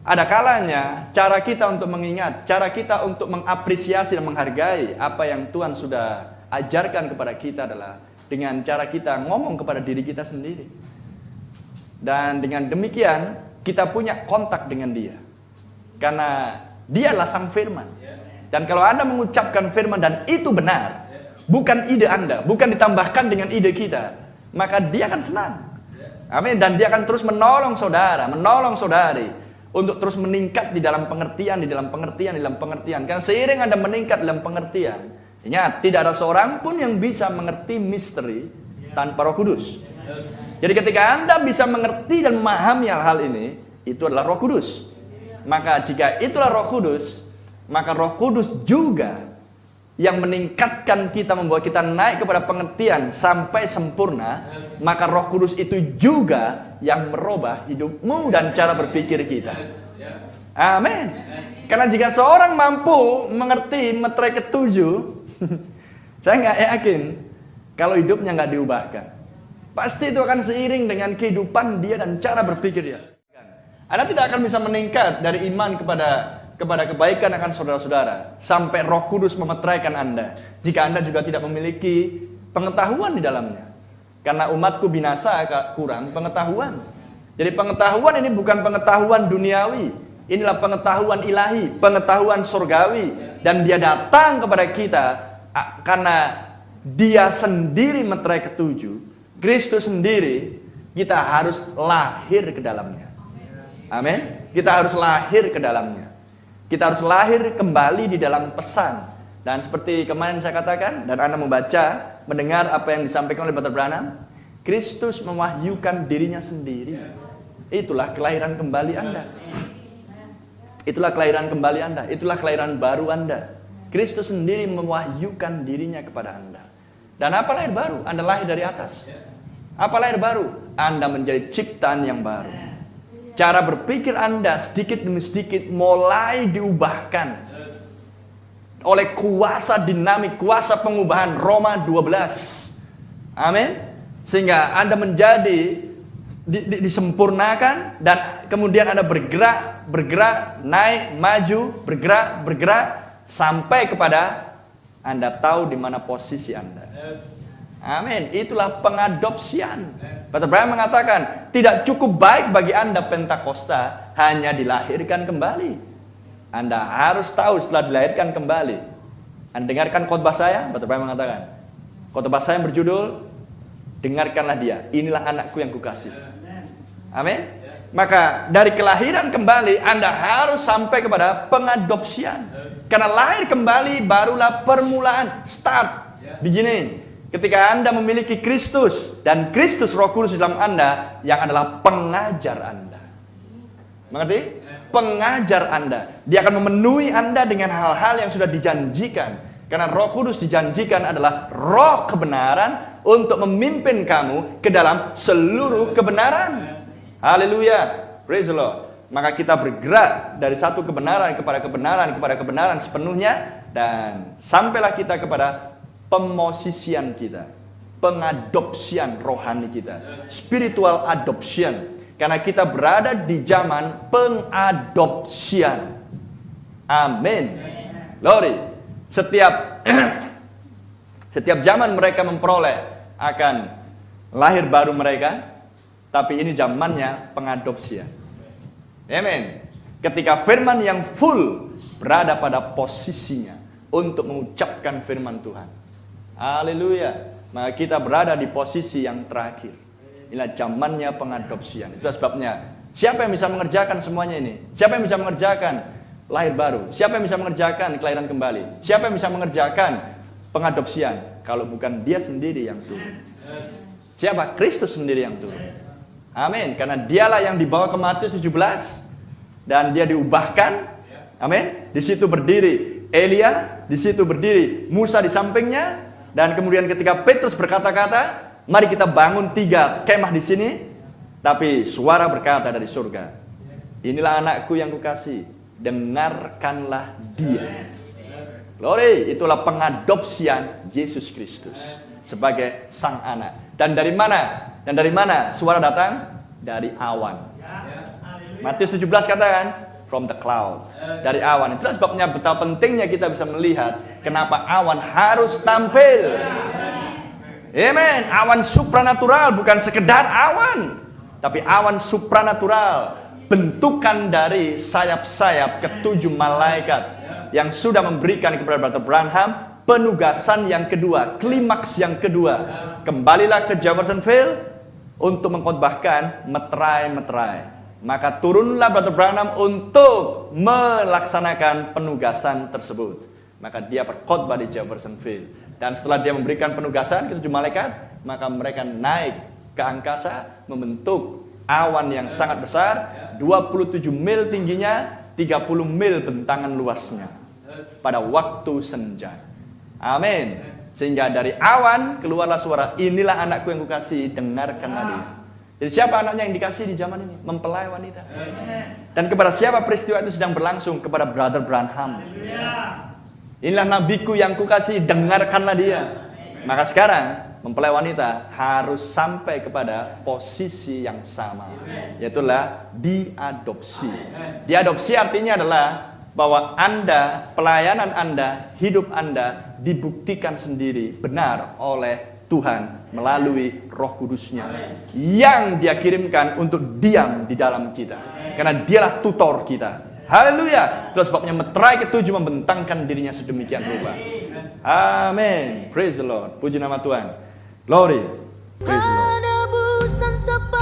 ada kalanya cara kita untuk mengingat, cara kita untuk mengapresiasi dan menghargai apa yang Tuhan sudah ajarkan kepada kita adalah dengan cara kita ngomong kepada diri kita sendiri. Dan dengan demikian kita punya kontak dengan Dia. Karena Dialah Sang Firman. Dan kalau Anda mengucapkan firman dan itu benar, bukan ide Anda, bukan ditambahkan dengan ide kita, maka Dia akan senang. Amin. Dan Dia akan terus menolong saudara, menolong saudari untuk terus meningkat di dalam pengertian, di dalam pengertian, di dalam pengertian. Karena seiring Anda meningkat dalam pengertian, ingat, tidak ada seorang pun yang bisa mengerti misteri tanpa Roh Kudus. Jadi ketika Anda bisa mengerti dan memahami hal-hal ini, itu adalah Roh Kudus. Maka jika itulah Roh Kudus, maka Roh Kudus juga yang meningkatkan kita, membawa kita naik kepada pengertian sampai sempurna. Maka Roh Kudus itu juga yang merubah hidupmu dan cara berpikir kita. Amin. Karena jika seorang mampu mengerti meterai ketujuh, saya nggak yakin kalau hidupnya nggak diubahkan. Pasti itu akan seiring dengan kehidupan dia dan cara berpikir dia. Anda tidak akan bisa meningkat dari iman kepada kebaikan akan saudara-saudara sampai Roh Kudus memeteraikan Anda jika Anda juga tidak memiliki pengetahuan di dalamnya. Karena umatku binasa kurang pengetahuan. Jadi pengetahuan ini bukan pengetahuan duniawi, inilah pengetahuan ilahi, pengetahuan surgawi. Dan Dia datang kepada kita karena Dia sendiri meterai ketujuh, Kristus sendiri. Kita harus lahir ke dalamnya. Amin. Kita harus lahir ke dalamnya. Kita harus lahir kembali di dalam pesan. Dan seperti kemarin saya katakan, dan Anda membaca, mendengar apa yang disampaikan oleh Brother Branham, Kristus mewahyukan dirinya sendiri. Itulah kelahiran kembali Anda. Itulah kelahiran kembali Anda. Itulah kelahiran baru Anda. Kristus sendiri mewahyukan dirinya kepada Anda. Dan apa lahir baru? Anda lahir dari atas. Apa lahir baru? Anda menjadi ciptaan yang baru. Cara berpikir Anda sedikit demi sedikit mulai diubahkan oleh kuasa dinamik, kuasa pengubahan Roma 12. Amin. Sehingga Anda menjadi disempurnakan dan kemudian Anda bergerak, naik, maju, bergerak sampai kepada Anda tahu di mana posisi Anda. Amin. Itulah pengadopsian. Brother Branham mengatakan, tidak cukup baik bagi Anda Pentakosta hanya dilahirkan kembali. Anda harus tahu setelah dilahirkan kembali. Anda dengarkan khotbah saya, Brother Branham mengatakan, khotbah saya yang berjudul, dengarkanlah dia, inilah anakku yang kukasih. Amin. Maka dari kelahiran kembali Anda harus sampai kepada pengadopsian. Karena lahir kembali barulah permulaan, start, beginning. Ketika Anda memiliki Kristus dan Kristus Roh Kudus di dalam Anda yang adalah pengajar Anda. Mengerti? Pengajar Anda. Dia akan memenuhi Anda dengan hal-hal yang sudah dijanjikan. Karena Roh Kudus dijanjikan adalah roh kebenaran untuk memimpin kamu ke dalam seluruh kebenaran. Haleluya. Praise the Lord. Maka kita bergerak dari satu kebenaran kepada kebenaran sepenuhnya. Dan sampailah kita kepada pemosisian kita, pengadopsian rohani kita, spiritual adoption. Karena kita berada di zaman pengadopsian. Amin. Glory. Setiap zaman mereka memperoleh akan lahir baru mereka, tapi ini zamannya pengadopsian. Amin. Ketika firman yang full berada pada posisinya untuk mengucapkan firman Tuhan. Haleluya. Maka kita berada di posisi yang terakhir. Inilah zamannya pengadopsian. Itulah sebabnya, siapa yang bisa mengerjakan semuanya ini? Siapa yang bisa mengerjakan lahir baru? Siapa yang bisa mengerjakan kelahiran kembali? Siapa yang bisa mengerjakan pengadopsian? Kalau bukan Dia sendiri yang turun. Siapa? Kristus sendiri yang turun. Amin. Karena Dialah yang dibawa ke Matius 17 dan Dia diubahkan. Amin. Di situ berdiri Elia, di situ berdiri Musa di sampingnya. Dan kemudian ketika Petrus berkata-kata, mari kita bangun 3 kemah di sini. Tapi suara berkata dari surga, inilah anakku yang kukasih, dengarkanlah dia. Glory, itulah pengadopsian Yesus Kristus sebagai sang anak. Dan dari mana? Dan dari mana suara datang? Dari awan. Matius 17 katakan, from the cloud. Dari awan. Itulah sebabnya betapa pentingnya kita bisa melihat kenapa awan harus tampil. Amen. Awan supranatural, bukan sekedar awan, tapi awan supranatural, bentukan dari sayap-sayap ketujuh malaikat yang sudah memberikan kepada Brother Branham penugasan yang kedua, klimaks yang kedua. Kembalilah ke Jeffersonville untuk mengkhotbahkan meterai-meterai. Maka turunlah Brother Branham untuk melaksanakan penugasan tersebut. Maka dia berkhotbah di Jeffersonville. Dan setelah dia memberikan penugasan ke 7 malaikat, maka mereka naik ke angkasa, membentuk awan yang sangat besar, 27 mil tingginya, 30 mil bentangan luasnya pada waktu senja. Amin. Sehingga dari awan keluarlah suara, inilah anakku yang kukasihi, dengarkanlah dia. Jadi siapa anaknya yang dikasih di zaman ini? Mempelai wanita. Dan kepada siapa peristiwa itu sedang berlangsung? Kepada Brother Branham. Inilah nabiku yang kukasihi, dengarkanlah dia. Maka sekarang mempelai wanita harus sampai kepada posisi yang sama, yaitulah diadopsi. Diadopsi artinya adalah bahwa Anda, pelayanan Anda, hidup Anda dibuktikan sendiri benar oleh Tuhan melalui Roh Kudus-Nya yang Dia kirimkan untuk diam di dalam kita, karena Dialah tutor kita. Haleluya. Itu sebabnya meterai ketujuh membentangkan dirinya sedemikian rupa. Amin. Praise the Lord. Puji nama Tuhan. Glory. Praise the Lord.